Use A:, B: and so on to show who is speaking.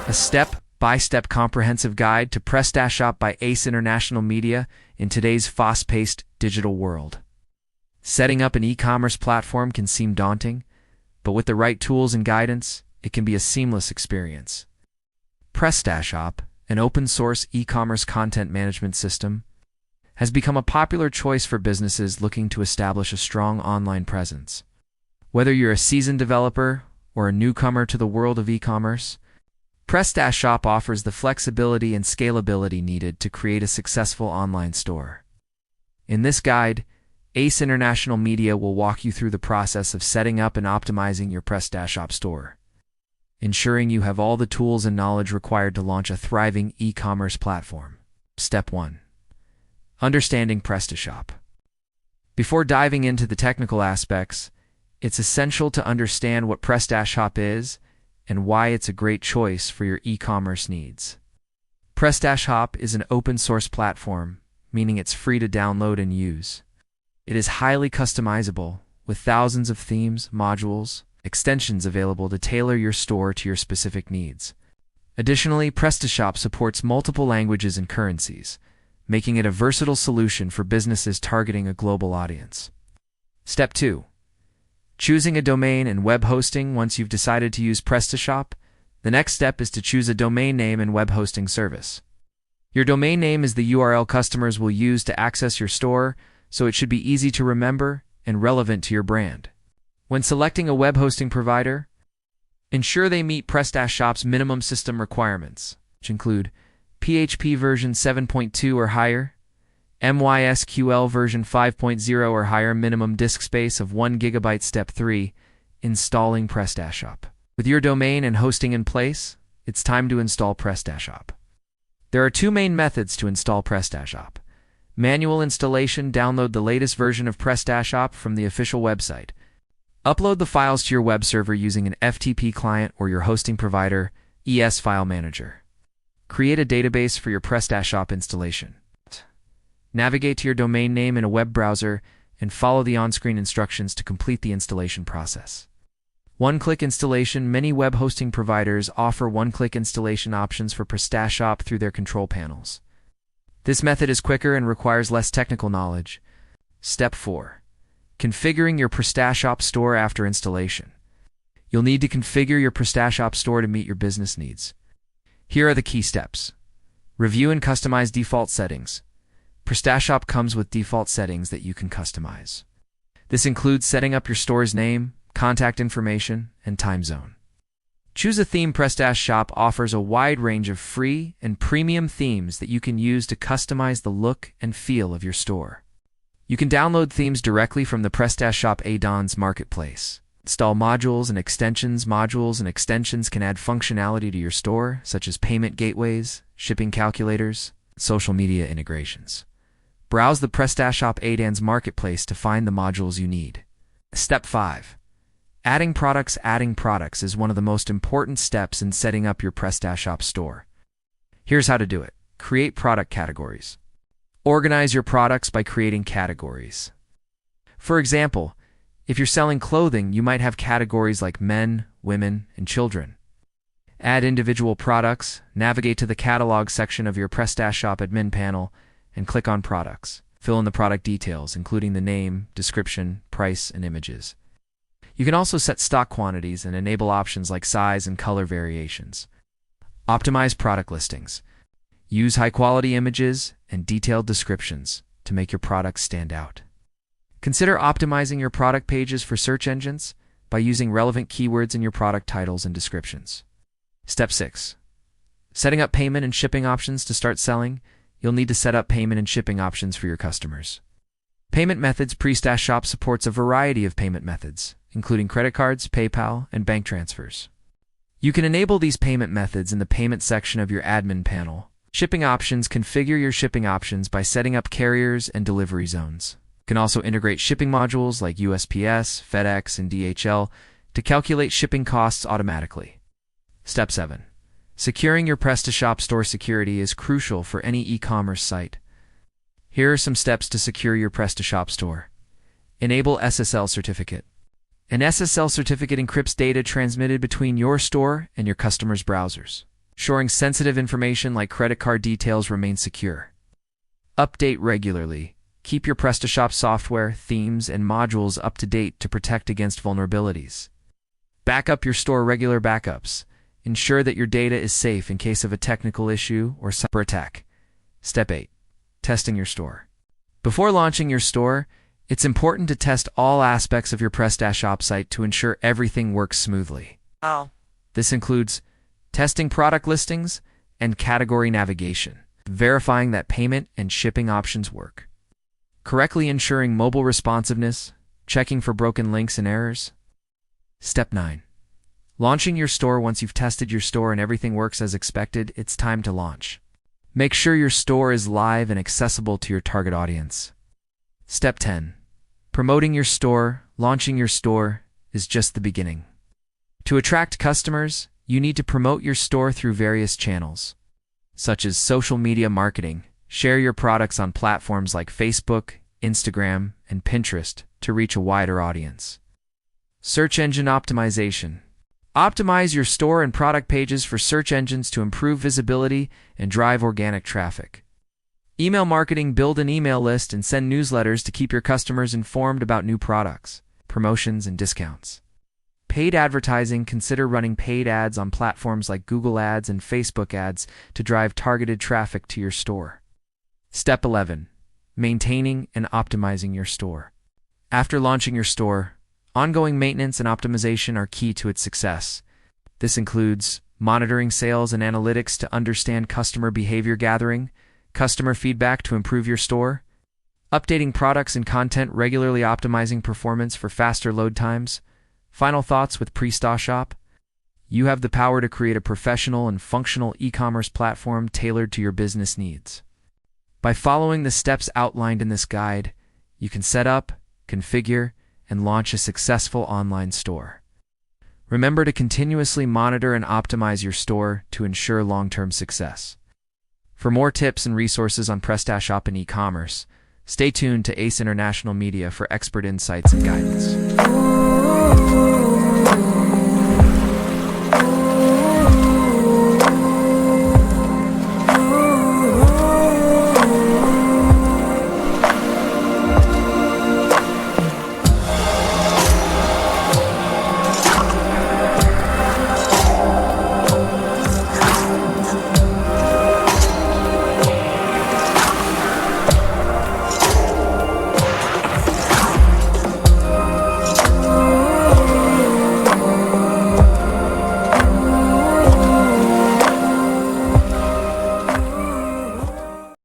A: a step-by-step comprehensive guide to PrestaShop by Intl Media in today's fast-paced digital world. Setting up an e-commerce platform can seem daunting, but with the right tools and guidance, it can be a seamless experience. PrestaShop, an open-source e-commerce content management system, has become a popular choice for businesses looking to establish a strong online presence. Whether you're a seasoned developer or a newcomer to the world of e-commerce, PrestaShop offers the flexibility and scalability needed to create a successful online store. In this guide, Intl Media will walk you through the process of setting up and optimizing your PrestaShop store, ensuring you have all the tools and knowledge required to launch a thriving e-commerce platform. Step 1. Understanding PrestaShop. Before diving into the technical aspects, it's essential to understand what PrestaShop is and why it's a great choice for your e-commerce needs. PrestaShop is an open-source platform, meaning it's free to download and use. It is highly customizable, with thousands of themes, modules, extensions available to tailor your store to your specific needs. Additionally, PrestaShop supports multiple languages and currencies, making it a versatile solution for businesses targeting a global audience. Step 2. Choosing a domain and web hosting. Once you've decided to use PrestaShop, the next step is to choose a domain name and web hosting service. Your domain name is the URL customers will use to access your store, so it should be easy to remember and relevant to your brand. When selecting a web hosting provider, ensure they meet PrestaShop's minimum system requirements, which include PHP version 7.2 or higher, MySQL version 5.0 or higher, minimum disk space of 1 GB. Step 3. Installing PrestaShop. With your domain and hosting in place, it's time to install PrestaShop. There are two main methods to install PrestaShop. Manual installation. Download the latest version of PrestaShop from the official website. Upload the files to your web server using an FTP client or your hosting provider ES file manager. Create a database for your PrestaShop installation. Navigate to your domain name in a web browser and follow the on-screen instructions to complete the installation process. One-click installation. Many web hosting providers offer one-click installation options for PrestaShop through their control panels. This method is quicker and requires less technical knowledge. Step 4. Configuring your PrestaShop store after installation. You'll need to configure your PrestaShop store to meet your business needs. Here are the key steps. Review and customize default settings. PrestaShop comes with default settings that you can customize. This includes setting up your store's name, contact information, and time zone. Choose a theme. PrestaShop offers a wide range of free and premium themes that you can use to customize the look and feel of your store. You can download themes directly from the PrestaShop add-ons marketplace. Install modules and extensions. Modules and extensions can add functionality to your store, such as payment gateways, shipping calculators, and social media integrations. Browse the PrestaShop add-ons marketplace to find the modules you need. Step 5. Adding products. Adding products is one of the most important steps in setting up your PrestaShop store. Here's how to do it. Create product categories. Organize your products by creating categories. For example, if you're selling clothing, you might have categories like men, women, and children. Add individual products. Navigate to the catalog section of your PrestaShop admin panel and click on products. Fill in the product details, including the name, description, price, and images. You can also set stock quantities and enable options like size and color variations. Optimize product listings. Use high-quality images and detailed descriptions to make your products stand out. Consider optimizing your product pages for search engines by using relevant keywords in your product titles and descriptions. Step 6. Setting up payment and shipping options. To start selling, you'll need to set up payment and shipping options for your customers. Payment methods. PrestaShop supports a variety of payment methods, including credit cards, PayPal, and bank transfers. You can enable these payment methods in the payment section of your admin panel. Shipping options. Configure your shipping options by setting up carriers and delivery zones. You can also integrate shipping modules like USPS, FedEx, and DHL to calculate shipping costs automatically. Step 7. Securing your PrestaShop store. Security is crucial for any e-commerce site. Here are some steps to secure your PrestaShop store. Enable SSL certificate. An SSL certificate encrypts data transmitted between your store and your customers' browsers. Ensuring sensitive information like credit card details remains secure. Update regularly. Keep your PrestaShop software, themes, and modules up to date to protect against vulnerabilities. Back up your store. Regular backups. Ensure that your data is safe in case of a technical issue or cyber attack. Step 8. Testing your store. Before launching your store, it's important to test all aspects of your PrestaShop site to ensure everything works smoothly. This includes testing product listings and category navigation, verifying that payment and shipping options work, correctly ensuring mobile responsiveness, checking for broken links and errors. Step 9. Launching your store. Once you've tested your store and everything works as expected, it's time to launch. Make sure your store is live and accessible to your target audience. Step 10. Promoting your store. Launching your store is just the beginning. To attract customers, you need to promote your store through various channels, such as social media marketing. Share your products on platforms like Facebook, Instagram, and Pinterest to reach a wider audience. Search engine optimization. Optimize your store and product pages for search engines to improve visibility and drive organic traffic. Email marketing. Build an email list and send newsletters to keep your customers informed about new products, promotions, and discounts. Paid advertising. Consider running paid ads on platforms like Google Ads and Facebook Ads to drive targeted traffic to your store. Step 11. Maintaining and optimizing your store. After launching your store, ongoing maintenance and optimization are key to its success. This includes monitoring sales and analytics to understand customer behavior, gathering customer feedback to improve your store, updating products and content regularly, optimizing performance for faster load times. Final thoughts with PrestaShop. You have the power to create a professional and functional e-commerce platform tailored to your business needs. By following the steps outlined in this guide, you can set up, configure, and launch a successful online store. Remember to continuously monitor and optimize your store to ensure long-term success. For more tips and resources on PrestaShop and e-commerce, stay tuned to Intl Media for expert insights and guidance.